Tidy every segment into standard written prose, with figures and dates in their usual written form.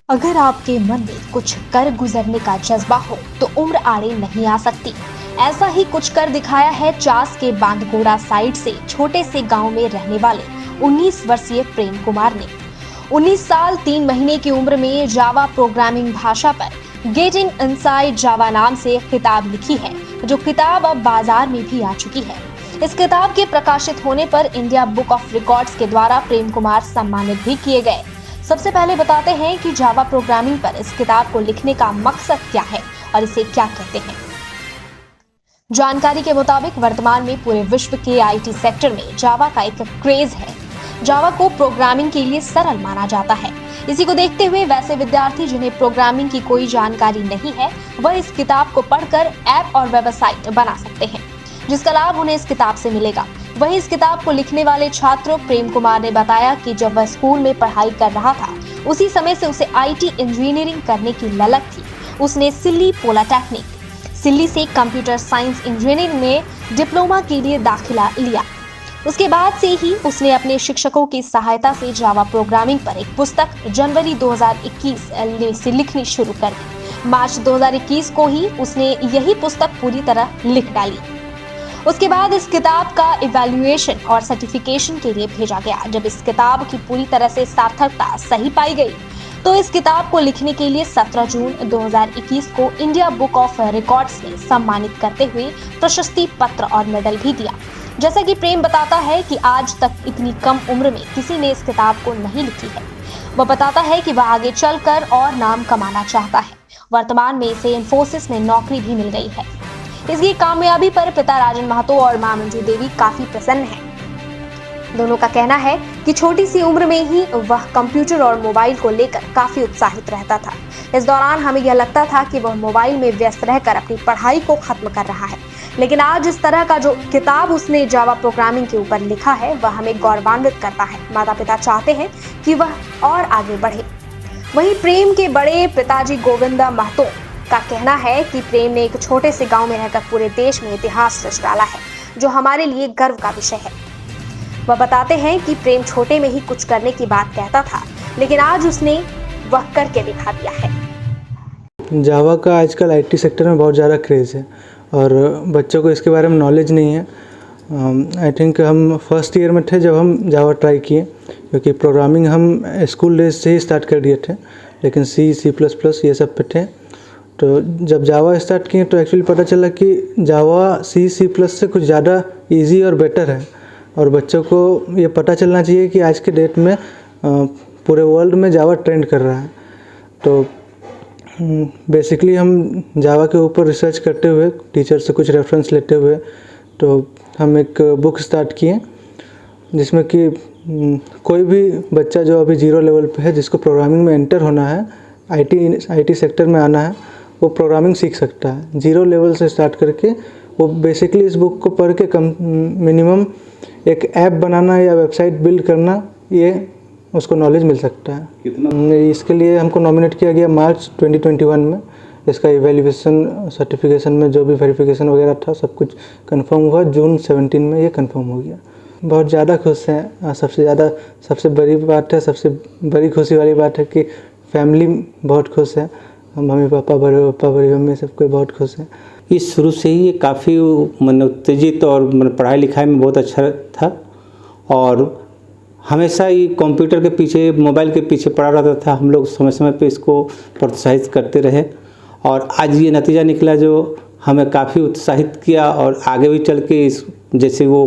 अगर आपके मन में कुछ कर गुजरने का जज्बा हो तो उम्र आड़े नहीं आ सकती। ऐसा ही कुछ कर दिखाया है चास के बांदगोड़ा साइड से छोटे से गांव में रहने वाले 19 वर्षीय प्रेम कुमार ने 19 साल 3 महीने की उम्र में जावा प्रोग्रामिंग भाषा पर गेटिंग इनसाइड जावा नाम से किताब लिखी है, जो किताब अब बाजार में भी आ चुकी है। इस किताब के प्रकाशित होने पर इंडिया बुक ऑफ रिकॉर्ड्स के द्वारा प्रेम कुमार सम्मानित भी किए गए। सबसे पहले बताते हैं कि जावा प्रोग्रामिंग पर इस किताब को लिखने का मकसद क्या है और इसे क्या कहते हैं। जानकारी के मुताबिक वर्तमान में पूरे विश्व के आईटी सेक्टर में जावा का एक क्रेज है। जावा को प्रोग्रामिंग के लिए सरल माना जाता है। इसी को देखते हुए वैसे विद्यार्थी जिन्हें प्रोग्रामिंग की कोई जानकारी नहीं है, वह इस किताब को पढ़कर ऐप और वेबसाइट बना सकते हैं, जिसका लाभ उन्हें इस किताब से मिलेगा। वहीं इस किताब को लिखने वाले छात्र प्रेम कुमार ने बताया कि जब वह स्कूल में पढ़ाई कर रहा था, उसी समय से उसे आईटी इंजीनियरिंग करने की ललक थी। उसने सिल्ली पॉलिटेक्निक सिल्ली से कंप्यूटर साइंस इंजीनियरिंग में डिप्लोमा के लिए दाखिला लिया। उसके बाद से ही उसने अपने शिक्षकों की सहायता से जावा प्रोग्रामिंग पर एक पुस्तक जनवरी 2021 से लिखनी शुरू कर दी। मार्च 2021 को ही उसने यही पुस्तक पूरी तरह लिख डाली। उसके बाद इस किताब का इवैल्यूएशन और सर्टिफिकेशन के लिए भेजा गया। जब इस किताब की पूरी तरह से सार्थकता सही पाई गई, तो इस किताब को लिखने के लिए 17 जून 2021 को इंडिया बुक ऑफ रिकॉर्ड्स ने सम्मानित करते हुए प्रशस्ति पत्र और मेडल भी दिया। जैसा कि प्रेम बताता है कि आज तक इतनी कम उम्र में किसी ने इस किताब को नहीं लिखी है। वह बताता है कि वह आगे चलकर और नाम कमाना चाहता है। वर्तमान में इसे इंफोसिस में नौकरी भी मिल गई है। इसकी कामयाबी पर पिता राजन महतो और मां मंजू देवी काफी प्रसन्न हैं। दोनों का कहना है कि छोटी सी उम्र में ही वह कंप्यूटर और मोबाइल को लेकर काफी उत्साहित रहता था। इस दौरान हमें यह लगता था कि वह मोबाइल में व्यस्त रहकर अपनी पढ़ाई को खत्म कर रहा है, लेकिन आज इस तरह का जो किताब उसने जावा प्रोग्रामिंग के ऊपर लिखा है, वह हमें गौरवान्वित करता है। माता पिता चाहते हैं कि वह और आगे बढ़े। वहीं प्रेम के बड़े पिताजी गोविंदा महतो का कहना है कि प्रेम ने एक छोटे से गांव में रहकर पूरे देश में इतिहास रच डाला है, जो हमारे लिए गर्व का विषय है। वह बताते हैं कि प्रेम छोटे में ही कुछ करने की बात कहता था, लेकिन आज उसने वह करके दिखा दिया है। जावा का आजकल आईटी सेक्टर में बहुत ज़्यादा क्रेज़ है और बच्चों को इसके बारे में नॉलेज नहीं है। आई थिंक हम फर्स्ट ईयर में थे जब हम जावा ट्राई किए, क्योंकि प्रोग्रामिंग हम स्कूल डेज से ही स्टार्ट कर दिए थे, लेकिन C++ ये सब पे थे। तो जब जावा स्टार्ट किए तो एक्चुअली पता चला कि जावा C++ से कुछ ज़्यादा इजी और बेटर है, और बच्चों को ये पता चलना चाहिए कि आज के डेट में पूरे वर्ल्ड में जावा ट्रेंड कर रहा है। तो बेसिकली हम जावा के ऊपर रिसर्च करते हुए, टीचर से कुछ रेफरेंस लेते हुए, तो हम एक बुक स्टार्ट किए, जिसमें कि कोई भी बच्चा जो अभी 0 लेवल पे है, जिसको प्रोग्रामिंग में एंटर होना है, आईटी सेक्टर में आना है, वो प्रोग्रामिंग सीख सकता है। 0 लेवल से स्टार्ट करके वो बेसिकली इस बुक को पढ़ के मिनिमम एक ऐप बनाना या वेबसाइट बिल्ड करना, ये उसको नॉलेज मिल सकता है। कितना? इसके लिए हमको नॉमिनेट किया गया मार्च 2021 में। इसका इवैल्यूएशन सर्टिफिकेशन में जो भी वेरिफिकेशन वगैरह था, सब कुछ कंफर्म हुआ। जून 17 में ये कंफर्म हो गया। बहुत ज़्यादा खुश हैं। सबसे बड़ी बात है, सबसे बड़ी खुशी वाली बात है कि फैमिली बहुत खुश है। मम्मी पापा, बड़े पापा, बड़ी मम्मी, सब कोई बहुत खुश है। इस शुरू से ही ये काफ़ी उत्तेजित और पढ़ाई लिखाई में बहुत अच्छा था, और हमेशा ही कंप्यूटर के पीछे, मोबाइल के पीछे पड़ा रहता था। हम लोग समय समय पे इसको प्रोत्साहित करते रहे, और आज ये नतीजा निकला जो हमें काफ़ी उत्साहित किया, और आगे भी चल के इस जैसे वो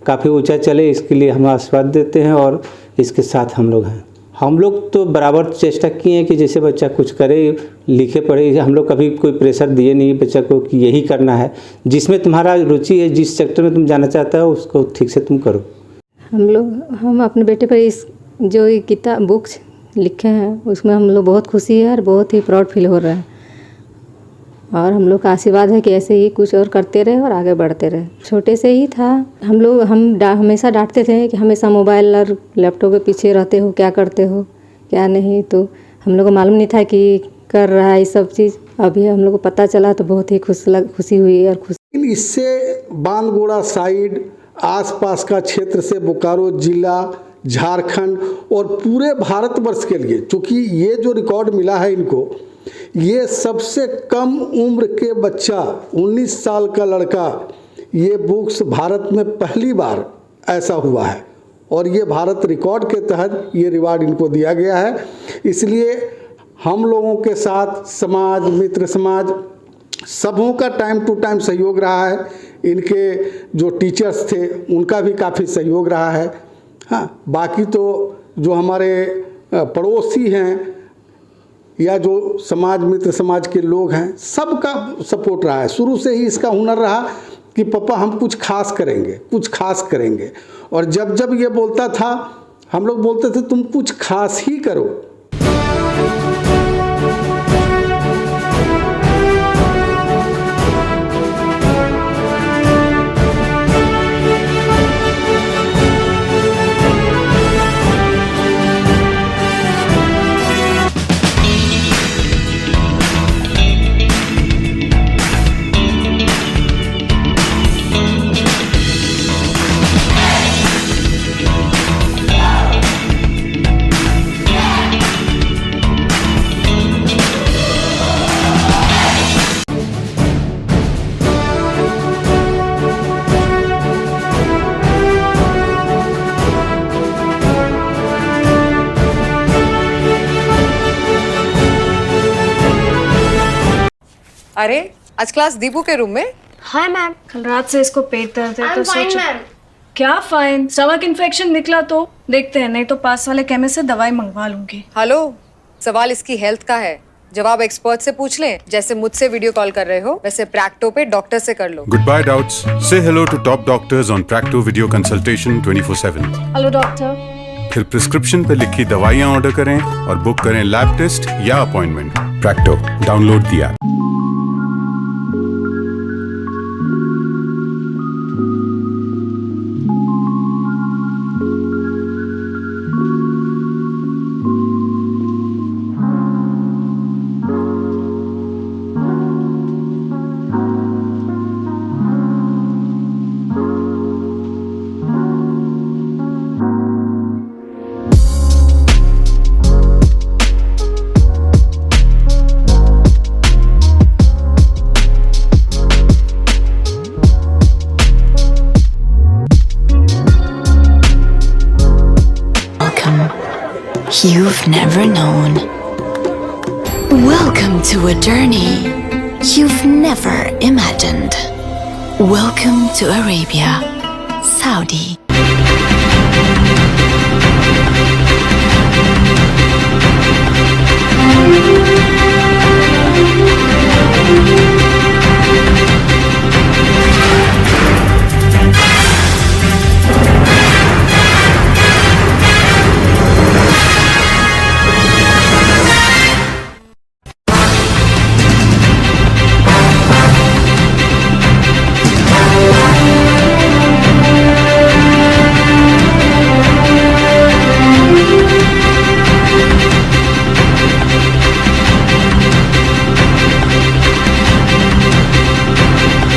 काफ़ी ऊंचा चले, इसके लिए हम आशीर्वाद देते हैं, और इसके साथ हम लोग हैं। हम लोग तो बराबर चेष्टा किए हैं कि जैसे बच्चा कुछ करे, लिखे पढ़े। हम लोग कभी कोई प्रेशर दिए नहीं बच्चा को कि यही करना है। जिसमें तुम्हारा रुचि है, जिस सेक्टर में तुम जाना चाहता हो, उसको ठीक से तुम करो। हम अपने बेटे पर इस जो ये किताब बुक्स लिखे हैं, उसमें हम लोग बहुत खुशी है और बहुत ही प्राउड फील हो रहा है, और हम लोग का आशीर्वाद है कि ऐसे ही कुछ और करते रहे और आगे बढ़ते रहे। छोटे से ही था हम हमेशा डांटते थे कि हमेशा मोबाइल और लैपटॉप के पीछे रहते हो, क्या करते हो क्या नहीं। तो हम लोग को मालूम नहीं था कि कर रहा है ये सब चीज़। अभी हम लोग को पता चला तो बहुत ही खुशी हुई और खुशी। इससे बांदगोड़ा साइड, आसपास का क्षेत्र से बोकारो जिला झारखंड और पूरे भारतवर्ष के लिए, चूँकि ये जो रिकॉर्ड मिला है इनको, ये सबसे कम उम्र के बच्चा 19 साल का लड़का, ये बुक्स भारत में पहली बार ऐसा हुआ है और ये भारत रिकॉर्ड के तहत ये रिवार्ड इनको दिया गया है। इसलिए हम लोगों के साथ समाज, मित्र समाज, सबों का टाइम टू टाइम सहयोग रहा है। इनके जो टीचर्स थे उनका भी काफ़ी सहयोग रहा है। हाँ, बाकी तो जो हमारे पड़ोसी हैं या जो समाज, मित्र समाज के लोग हैं, सबका सपोर्ट रहा है। शुरू से ही इसका हुनर रहा कि पापा हम कुछ खास करेंगे, कुछ खास करेंगे। और जब जब ये बोलता था, हम लोग बोलते थे तुम कुछ खास ही करो। अरे आज क्लास दीपू के रूम में? हाय मैम, कल रात से इसको पेट दर्द है तो फाइन सोचो। मैम। क्या फाइन? स्टमक इन्फेक्शन निकला तो देखते हैं, नहीं तो पास वाले केमिस्ट से दवाई मंगवा लूंगी। हेलो, सवाल इसकी हेल्थ का है, जवाब एक्सपर्ट से पूछ लें। जैसे मुझसे वीडियो कॉल कर रहे हो वैसे प्रैक्टो पे डॉक्टर से कर लो। Goodbye doubts. Say hello to top doctors on Practo Video Consultation 24/7. Hello doctor. फिर प्रिस्क्रिप्शन पे लिखी दवाइयाँ ऑर्डर करें और बुक करें लैब टेस्ट या appointment. Practo, download the app. You've never known. Welcome to a journey you've never imagined. Welcome to Arabia, Saudi.